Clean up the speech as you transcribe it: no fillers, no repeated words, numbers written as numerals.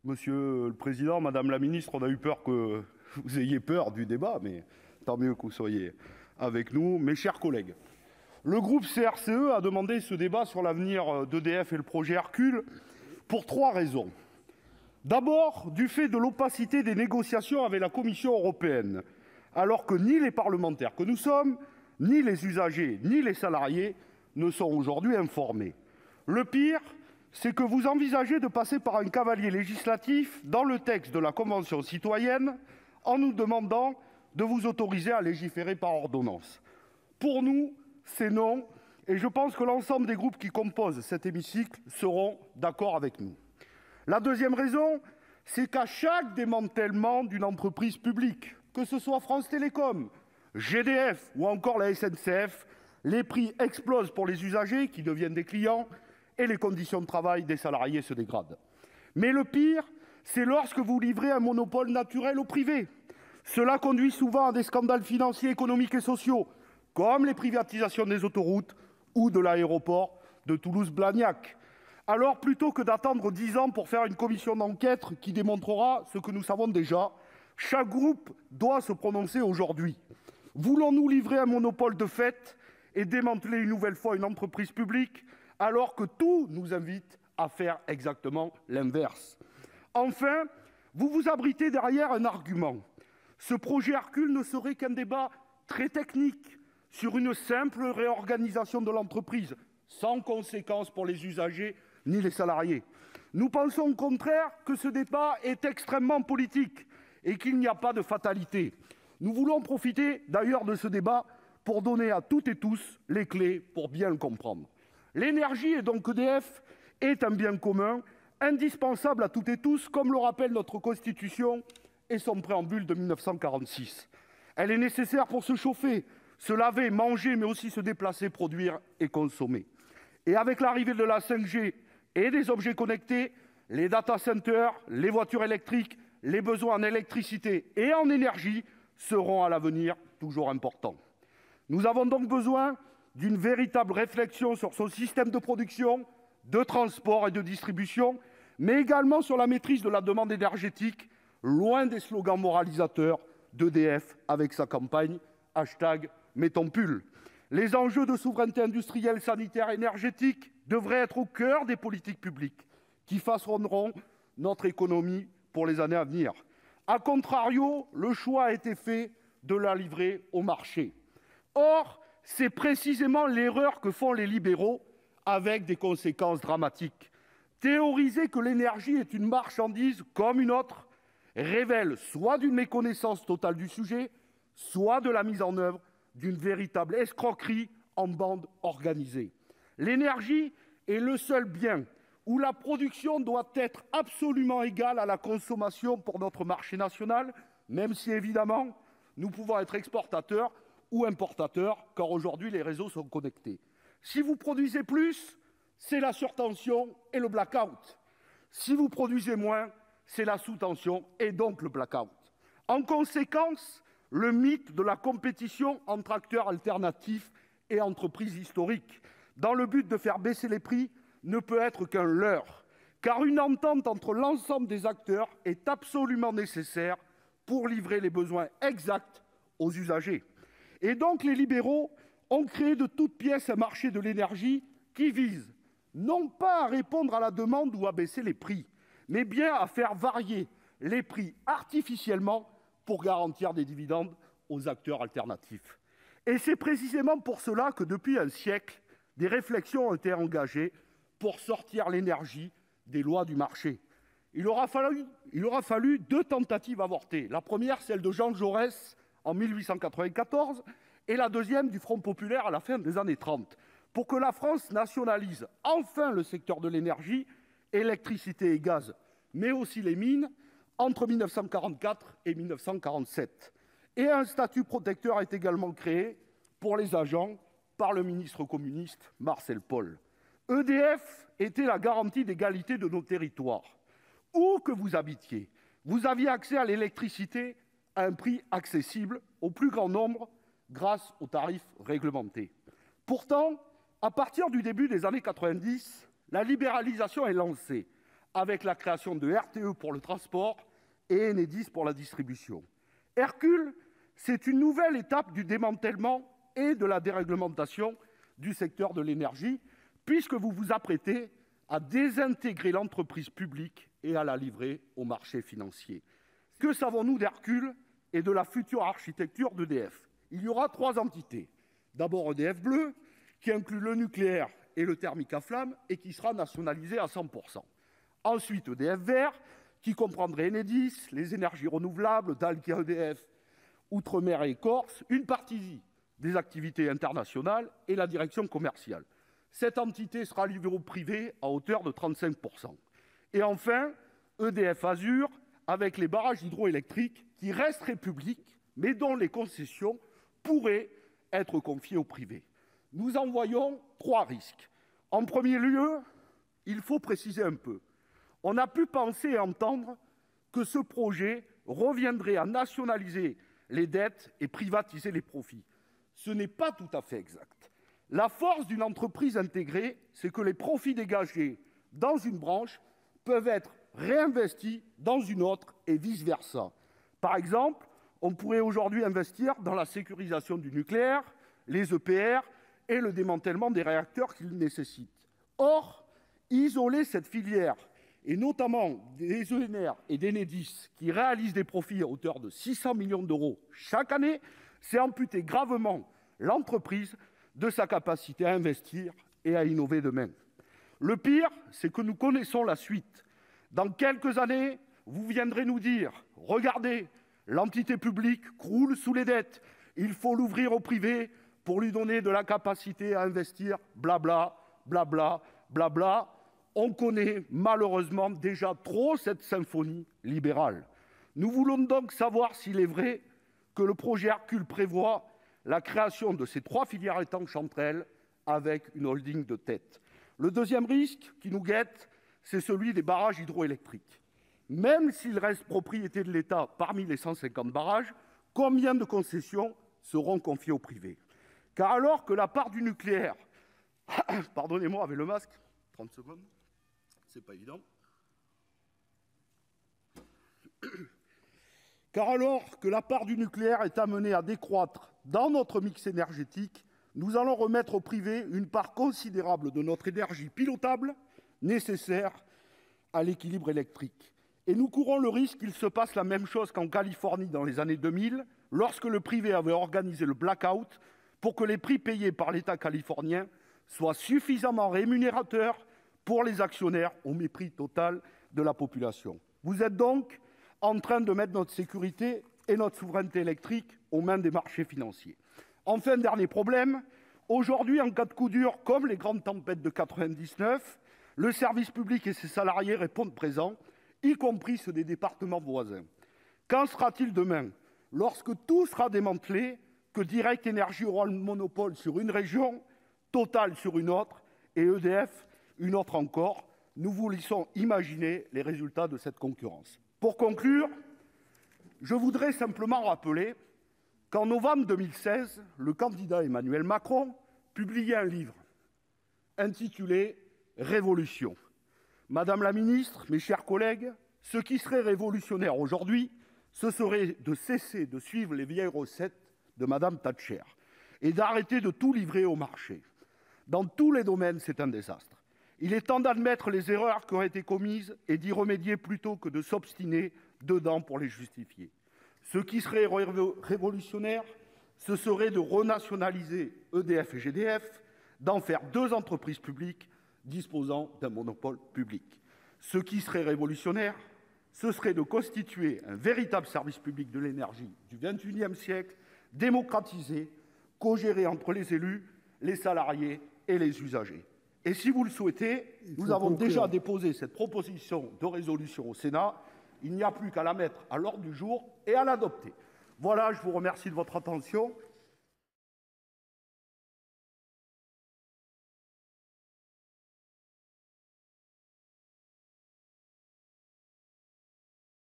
Monsieur le Président, Madame la Ministre, on a eu peur que vous ayez peur du débat, mais tant mieux que vous soyez avec nous. Mes chers collègues, le groupe CRCE a demandé ce débat sur l'avenir d'EDF et le projet Hercule pour trois raisons. D'abord, du fait de l'opacité des négociations avec la Commission européenne, alors que ni les parlementaires que nous sommes, ni les usagers, ni les salariés ne sont aujourd'hui informés. Le pire, c'est que vous envisagez de passer par un cavalier législatif dans le texte de la Convention citoyenne en nous demandant de vous autoriser à légiférer par ordonnance. Pour nous, c'est non, et je pense que l'ensemble des groupes qui composent cet hémicycle seront d'accord avec nous. La deuxième raison, c'est qu'à chaque démantèlement d'une entreprise publique, que ce soit France Télécom, GDF ou encore la SNCF, les prix explosent pour les usagers qui deviennent des clients et les conditions de travail des salariés se dégradent. Mais le pire, c'est lorsque vous livrez un monopole naturel au privé. Cela conduit souvent à des scandales financiers, économiques et sociaux, comme les privatisations des autoroutes ou de l'aéroport de Toulouse-Blagnac. Alors, plutôt que d'attendre 10 ans pour faire une commission d'enquête qui démontrera ce que nous savons déjà, chaque groupe doit se prononcer aujourd'hui. Voulons-nous livrer un monopole de fait et démanteler une nouvelle fois une entreprise publique, alors que tout nous invite à faire exactement l'inverse? Enfin, vous vous abritez derrière un argument. Ce projet Hercule ne serait qu'un débat très technique sur une simple réorganisation de l'entreprise, sans conséquence pour les usagers ni les salariés. Nous pensons au contraire que ce débat est extrêmement politique et qu'il n'y a pas de fatalité. Nous voulons profiter d'ailleurs de ce débat pour donner à toutes et tous les clés pour bien le comprendre. L'énergie, et donc EDF, est un bien commun, indispensable à toutes et tous, comme le rappelle notre Constitution et son préambule de 1946. Elle est nécessaire pour se chauffer, se laver, manger, mais aussi se déplacer, produire et consommer. Et avec l'arrivée de la 5G et des objets connectés, les data centers, les voitures électriques, les besoins en électricité et en énergie seront à l'avenir toujours importants. Nous avons donc besoin d'une véritable réflexion sur son système de production, de transport et de distribution, mais également sur la maîtrise de la demande énergétique, loin des slogans moralisateurs d'EDF avec sa campagne #MettonsPull. Les enjeux de souveraineté industrielle, sanitaire et énergétique devraient être au cœur des politiques publiques qui façonneront notre économie pour les années à venir. A contrario, le choix a été fait de la livrer au marché. Or, c'est précisément l'erreur que font les libéraux, avec des conséquences dramatiques. Théoriser que l'énergie est une marchandise comme une autre révèle soit d'une méconnaissance totale du sujet, soit de la mise en œuvre d'une véritable escroquerie en bande organisée. L'énergie est le seul bien où la production doit être absolument égale à la consommation pour notre marché national, même si, évidemment, nous pouvons être exportateurs ou importateurs, car aujourd'hui, les réseaux sont connectés. Si vous produisez plus, c'est la surtension et le blackout. Si vous produisez moins, c'est la sous-tension et donc le blackout. En conséquence, le mythe de la compétition entre acteurs alternatifs et entreprises historiques, dans le but de faire baisser les prix, ne peut être qu'un leurre, car une entente entre l'ensemble des acteurs est absolument nécessaire pour livrer les besoins exacts aux usagers. Et donc les libéraux ont créé de toutes pièces un marché de l'énergie qui vise non pas à répondre à la demande ou à baisser les prix, mais bien à faire varier les prix artificiellement pour garantir des dividendes aux acteurs alternatifs. Et c'est précisément pour cela que depuis un siècle, des réflexions ont été engagées pour sortir l'énergie des lois du marché. Il aura fallu 2 tentatives avortées. La première, celle de Jean Jaurès en 1894, et la deuxième du Front populaire à la fin des années 30, pour que la France nationalise enfin le secteur de l'énergie, électricité et gaz, mais aussi les mines, entre 1944 et 1947. Et un statut protecteur est également créé pour les agents par le ministre communiste Marcel Paul. EDF était la garantie d'égalité de nos territoires. Où que vous habitiez, vous aviez accès à l'électricité à un prix accessible au plus grand nombre grâce aux tarifs réglementés. Pourtant, à partir du début des années 90, la libéralisation est lancée avec la création de RTE pour le transport et Enedis pour la distribution. Hercule, c'est une nouvelle étape du démantèlement et de la déréglementation du secteur de l'énergie, puisque vous vous apprêtez à désintégrer l'entreprise publique et à la livrer au marché financier. Que savons-nous d'Hercule et de la future architecture d'EDF? Il y aura 3 entités. D'abord EDF Bleu, qui inclut le nucléaire et le thermique à flamme et qui sera nationalisé à 100%. Ensuite EDF Vert, qui comprendrait Enedis, les énergies renouvelables, Dalkia EDF, Outre-mer et Corse, une partie des activités internationales et la direction commerciale. Cette entité sera livrée au privé à hauteur de 35%. Et enfin, EDF Azur, avec les barrages hydroélectriques qui resteraient publics, mais dont les concessions pourraient être confiées au privé. Nous en voyons 3 risques. En premier lieu, il faut préciser un peu. On a pu penser et entendre que ce projet reviendrait à nationaliser les dettes et privatiser les profits. Ce n'est pas tout à fait exact. La force d'une entreprise intégrée, c'est que les profits dégagés dans une branche peuvent être réinvestis dans une autre et vice-versa. Par exemple, on pourrait aujourd'hui investir dans la sécurisation du nucléaire, les EPR et le démantèlement des réacteurs qu'ils nécessitent. Or, isoler cette filière, et notamment des ENR et d'Enedis, qui réalisent des profits à hauteur de 600 millions d'euros chaque année, c'est amputer gravement l'entreprise de sa capacité à investir et à innover demain. Le pire, c'est que nous connaissons la suite. Dans quelques années, vous viendrez nous dire « Regardez, l'entité publique croule sous les dettes, il faut l'ouvrir au privé pour lui donner de la capacité à investir, blabla, blabla, blabla ». On connaît malheureusement déjà trop cette symphonie libérale. Nous voulons donc savoir s'il est vrai que le projet Hercule prévoit la création de ces 3 filières étanches entre elles avec une holding de tête. Le deuxième risque qui nous guette, c'est celui des barrages hydroélectriques. Même s'ils restent propriété de l'État parmi les 150 barrages, combien de concessions seront confiées au privé? Car alors que la part du nucléaire... Pardonnez-moi avec le masque, 30 secondes, c'est pas évident. Car alors que la part du nucléaire est amenée à décroître dans notre mix énergétique, nous allons remettre au privé une part considérable de notre énergie pilotable nécessaire à l'équilibre électrique. Et nous courons le risque qu'il se passe la même chose qu'en Californie dans les années 2000, lorsque le privé avait organisé le blackout pour que les prix payés par l'État californien soient suffisamment rémunérateurs pour les actionnaires au mépris total de la population. Vous êtes donc en train de mettre notre sécurité et notre souveraineté électrique aux mains des marchés financiers. Enfin, dernier problème, aujourd'hui, en cas de coup dur, comme les grandes tempêtes de 99, le service public et ses salariés répondent présents, y compris ceux des départements voisins. Qu'en sera-t-il demain, lorsque tout sera démantelé, que Direct Énergie aura le monopole sur une région, Total sur une autre, et EDF une autre encore? Nous vous laissons imaginer les résultats de cette concurrence. Pour conclure, je voudrais simplement rappeler qu'en novembre 2016, le candidat Emmanuel Macron publiait un livre intitulé « Révolution ». Madame la ministre, mes chers collègues, ce qui serait révolutionnaire aujourd'hui, ce serait de cesser de suivre les vieilles recettes de Madame Thatcher et d'arrêter de tout livrer au marché. Dans tous les domaines, c'est un désastre. Il est temps d'admettre les erreurs qui ont été commises et d'y remédier plutôt que de s'obstiner dedans pour les justifier. Ce qui serait révolutionnaire, ce serait de renationaliser EDF et GDF, d'en faire 2 entreprises publiques disposant d'un monopole public. Ce qui serait révolutionnaire, ce serait de constituer un véritable service public de l'énergie du XXIe siècle, démocratisé, co-géré entre les élus, les salariés et les usagers. Et si vous le souhaitez, nous avons déjà déposé cette proposition de résolution au Sénat. Il n'y a plus qu'à la mettre à l'ordre du jour et à l'adopter. Voilà, je vous remercie de votre attention